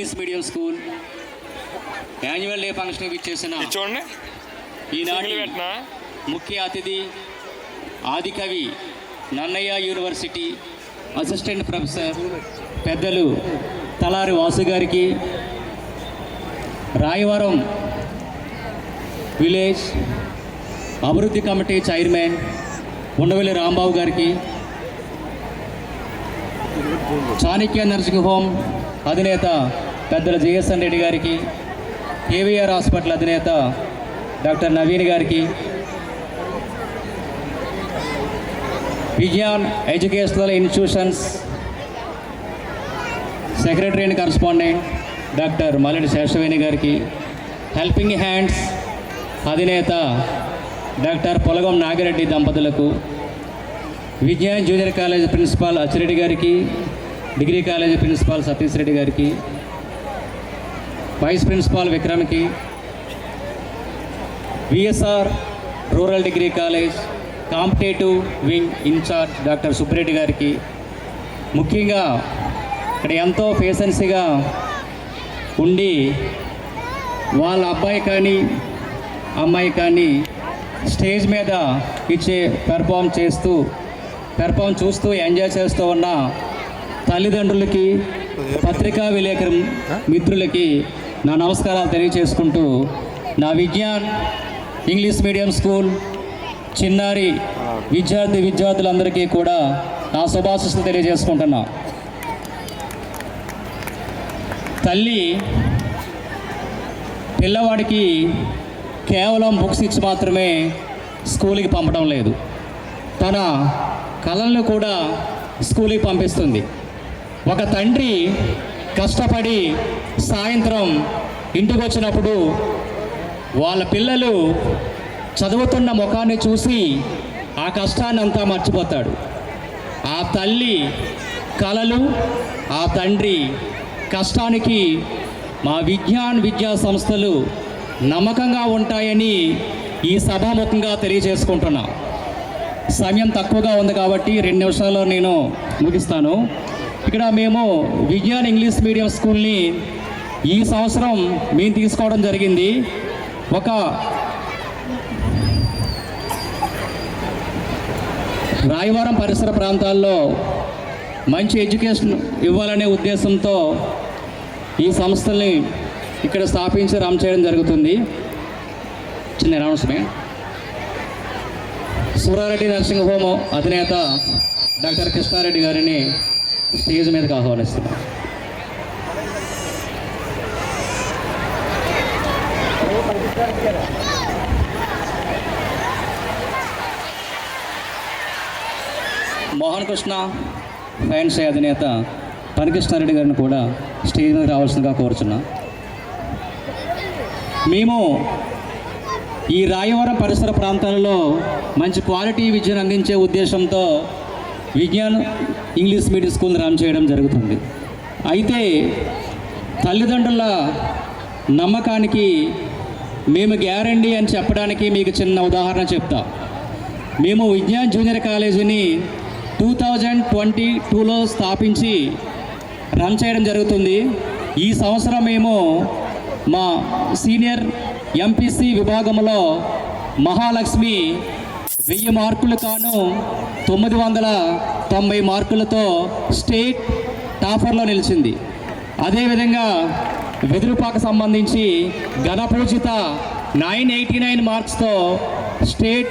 English medium school annual day function ఇచ్చేసిన చూడండి ఈనాటి ముఖ్య అతిథి Adikavi Nannaya university assistant professor పెద్దలు తలారి వాసు గారికి, రాయవరం విలేజ్ అభివృద్ధి కమిటీ చైర్మన్ ఉండవల్లి రాంబాబు గారికి, చాణక్య నర్సింగ్ హోమ్ అధినేత పెద్దల జేఎస్ఎన్ రెడ్డి గారికి, కేవీఆర్ హాస్పిటల్ అధినేత డాక్టర్ నవీన్ గారికి, Vignan educational institutions secretary and correspondent doctor Malledi Seshaveni గారికి, హెల్పింగ్ హ్యాండ్స్ అధినేత డాక్టర్ పొలగం నాగిరెడ్డి దంపతులకు, Vignan junior college principal Achireddy గారికి, degree college principal Satish Reddy గారికి, వైస్ ప్రిన్సిపాల్ విక్రమ్కి, VSR rural degree college competitive wing incharge doctor Subbareddy గారికి, ముఖ్యంగా ఇక్కడ ఎంతో పేషెన్సీగా ఉండి వాళ్ళ అబ్బాయి కానీ అమ్మాయి కానీ స్టేజ్ మీద ఇచ్చే పెర్ఫామ్ చూస్తూ ఎంజాయ్ చేస్తూ ఉన్న తల్లిదండ్రులకి, పత్రికా విలేకరు మిత్రులకి నా నమస్కారాలు తెలియచేసుకుంటూ, నా విజ్ఞాన్ ఇంగ్లీష్ మీడియం స్కూల్ చిన్నారి విద్యార్థులందరికీ కూడా నా శుభాశీస్సులు తెలియజేసుకుంటున్నా. తల్లి పిల్లవాడికి కేవలం బుక్స్ ఇచ్చి మాత్రమే స్కూల్కి పంపడం లేదు, తన కళలను కూడా స్కూల్కి పంపిస్తుంది. ఒక తండ్రి కష్టపడి సాయంత్రం ఇంటికి వచ్చినప్పుడు వాళ్ళ పిల్లలు చదువుతున్న ముఖాన్ని చూసి ఆ కష్టాన్ని అంతా మర్చిపోతాడు. ఆ తల్లి కళలు, ఆ తండ్రి కష్టానికి మా విజ్ఞాన్ విద్యా సంస్థలు నమ్మకంగా ఉంటాయని ఈ సభాముఖంగా తెలియజేసుకుంటున్నా. సమయం తక్కువగా ఉంది కాబట్టి 2 నిమిషాల్లో నేను ముగిస్తాను. ఇక్కడ మేము విజ్ఞాన్ ఇంగ్లీష్ మీడియం స్కూల్ని ఈ సంవత్సరం మేము తీసుకోవడం జరిగింది. ఒక రాయవరం పరిసర ప్రాంతాల్లో మంచి ఎడ్యుకేషన్ ఇవ్వాలనే ఉద్దేశంతో ఈ సంస్థల్ని ఇక్కడ స్థాపించి రన్ చేయడం జరుగుతుంది. చిన్న అనౌన్స్మెంట్. సూరారెడ్డి నర్సింగ్ హోమ్ అధినేత డాక్టర్ కృష్ణారెడ్డి గారిని స్టేజ్ మీదకి ఆహ్వానిస్తున్నాం. మోహన్ కృష్ణ ఫ్యాన్సీ అధినేత పనికృష్ణారెడ్డి గారిని కూడా స్టేజ్ మీద రావాల్సిందిగా కోరుచున్నా. మేము ఈ రాయవరం పరిసర ప్రాంతాలలో మంచి క్వాలిటీ విద్యను అందించే ఉద్దేశంతో Vignan English medium school run చేయడం జరుగుతుంది. అయితే తల్లిదండ్రుల నమ్మకానికి మేము గ్యారంటీ అని చెప్పడానికి మీకు చిన్న ఉదాహరణ చెప్తా. మేము విజ్ఞాన్ జూనియర్ కాలేజీని 2022లో స్థాపించి రన్ చేయడం జరుగుతుంది. ఈ సంవత్సరం మేము మా సీనియర్ ఎంపీసీ విభాగంలో మహాలక్ష్మి 1000 మార్కులు కాను 990 మార్కులతో స్టేట్ టాపర్లో నిలిచింది. అదేవిధంగా వెదురుపాక సంబంధించి ఘనపూజిత 989 మార్క్స్తో స్టేట్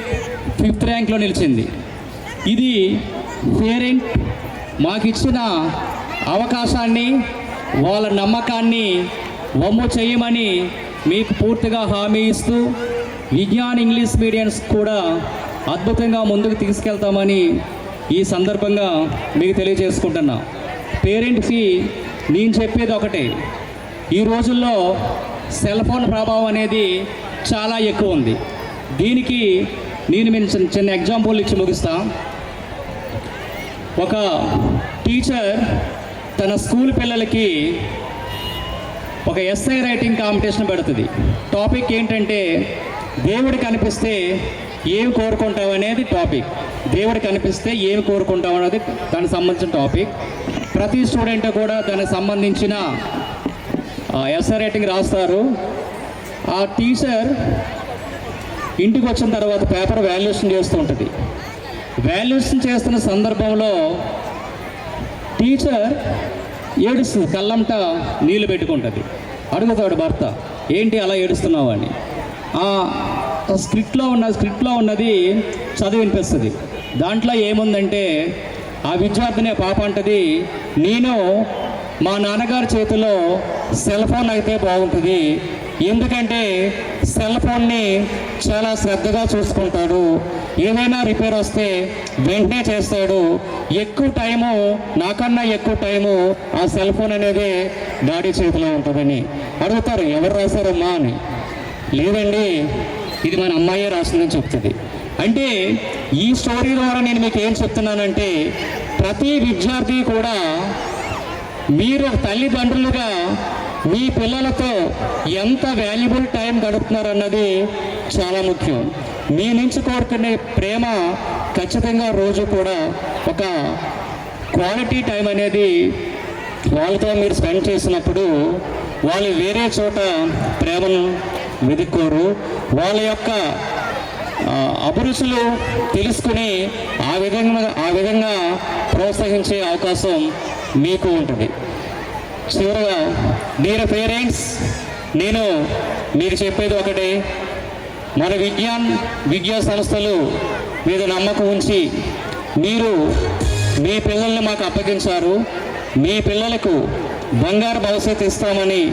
5th ర్యాంక్లో నిలిచింది. ఇది పేరెంట్ మాకు ఇచ్చిన అవకాశాన్ని, వాళ్ళ నమ్మకాన్ని వమ్ము చేయమని మీకు పూర్తిగా హామీ ఇస్తూ విజ్ఞాన్ ఇంగ్లీష్ మీడియంస్ కూడా అద్భుతంగా ముందుకు తీసుకెళ్తామని ఈ సందర్భంగా మీకు తెలియజేసుకుంటున్నా. పేరెంట్స్కి నేను చెప్పేది ఒకటే, ఈ రోజుల్లో సెల్ ఫోన్ ప్రభావం అనేది చాలా ఎక్కువ ఉంది. దీనికి నేను చిన్న ఎగ్జాంపుల్ ఇచ్చి ముగిస్తా. ఒక టీచర్ తన స్కూల్ పిల్లలకి ఒక ఎస్ఐ రైటింగ్ కాంపిటీషన్ పెడుతుంది. టాపిక్ ఏంటంటే దేవుడు కనిపిస్తే ఏమి కోరుకుంటావు అనేది టాపిక్. దేవుడు కనిపిస్తే ఏమి కోరుకుంటావు అనేది దానికి సంబంధించిన టాపిక్. ప్రతి స్టూడెంట్ కూడా దానికి సంబంధించిన ఎస్ఆర్ రైటింగ్ రాస్తారు. ఆ టీచర్ ఇంటికి వచ్చిన తర్వాత పేపర్ వాల్యుయేషన్ చేస్తూ ఉంటుంది. వాల్యుయేషన్ చేస్తున్న సందర్భంలో టీచర్ ఏడుస్తుంది, కళ్ళంట నీళ్లు పెట్టుకుంటుంది. అడుగుతాడు భర్త, ఏంటి అలా ఏడుస్తున్నావు అని. ఆ స్క్రిప్ట్లో ఉన్నది చదివి వినిపిస్తుంది. దాంట్లో ఏముందంటే ఆ విద్యార్థిని పాప అంటది, నేను మా నాన్నగారి చేతిలో సెల్ ఫోన్ అయితే బాగుంటుంది, ఎందుకంటే సెల్ ఫోన్ని చాలా శ్రద్ధగా చూసుకుంటాడు, ఏదైనా రిపేర్ వస్తే వెంటనే చేస్తాడు, ఎక్కువ టైము నాకన్నా ఎక్కువ టైము ఆ సెల్ ఫోన్ అనేది డాడీ చేతిలో ఉంటుందని. అడుగుతారు, ఎవరు రాశారమ్మా అని. లేదండి, ఇది మన అమ్మాయే రాసిందని చెప్తుంది. అంటే ఈ స్టోరీ ద్వారా నేను మీకు ఏం చెప్తున్నానంటే, ప్రతి విద్యార్థి కూడా మీరు తల్లిదండ్రులుగా మీ పిల్లలతో ఎంత వాల్యుబుల్ టైం గడుపుతున్నారన్నది చాలా ముఖ్యం. మీ నుంచి కోరుకునే ప్రేమ ఖచ్చితంగా రోజు కూడా ఒక క్వాలిటీ టైం అనేది వాళ్ళతో మీరు స్పెండ్ చేసినప్పుడు వాళ్ళు వేరే చోట ప్రేమను వెతుక్కోరు. వాళ్ళ యొక్క అభిరుచులు తెలుసుకుని ఆ విధంగా ప్రోత్సహించే అవకాశం మీకు ఉంటుంది. చివరగా డియర్ పేరెంట్స్, నేను మీకు చెప్పేది ఒకటే, మన విద్యా సంస్థలు మీద నమ్మకం ఉంచి మీరు మీ పిల్లల్ని మాకు అప్పగించారు. మీ పిల్లలకు బంగారు భవిష్యత్తు ఇస్తామని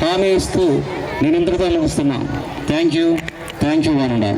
హామీ ఇస్తూ నేను ఇంతటితో ముగిస్తున్నాను. Thank you one and all.